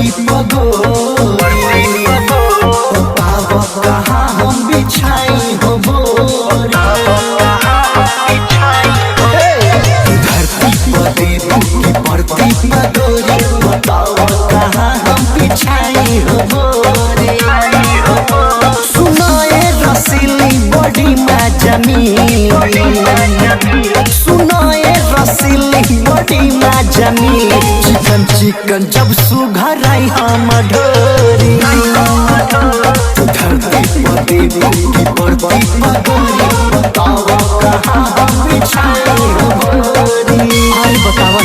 पड़ती पगोरी बताव कहाँ हम बिछाई हो बोरी धरती पड़े की पड़ती पगोरी बताव कहाँ हम बिछाई हो बोरी सुनाए रसीली बड़ी में जमी सुनाए रसीली बड़ी में जमी चिकन चिकन जब सुघर आई हम ढोरी धरती पड़े की पड़ती पगोरी बताव कहाँ हम बिछाई हो बोरी अरे बताव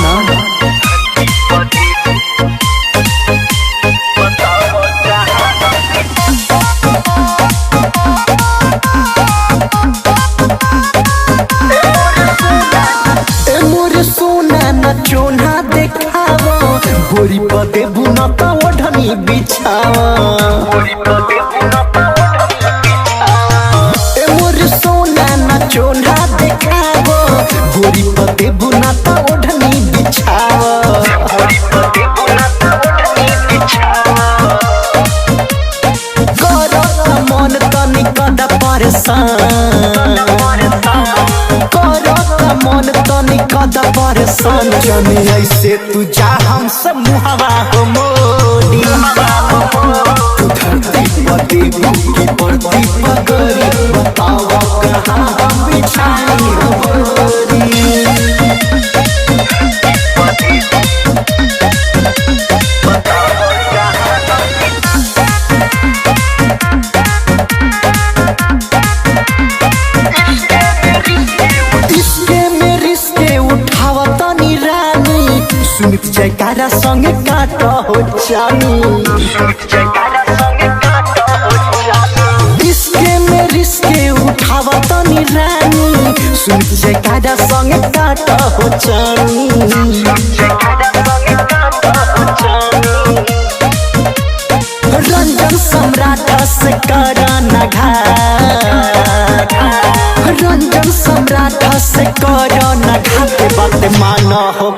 ना चोना देखावा गोरी पते बुनता ओढ़नी बिछावा ए मोर सोना ना चोना देखावा गोरी पते बुनता ओढ़नी बिछावा करत मन तनिक मन तनिक परेशान जने ऐसे तू जा हमसे मुहवा हो मोड़ी धरती पड़े की पड़ती पगोरी बताव कहाँ हम बिछाई हो बोरी सुमित जयकारा संगे काट हो चानी रिश्ते में रिश्ते उठावा तनी रानी सुमित जयकारा संगे काट हो चानी रंजन सम्राट से करना घाट रंजन सम्राट से करना घाट बात मान हो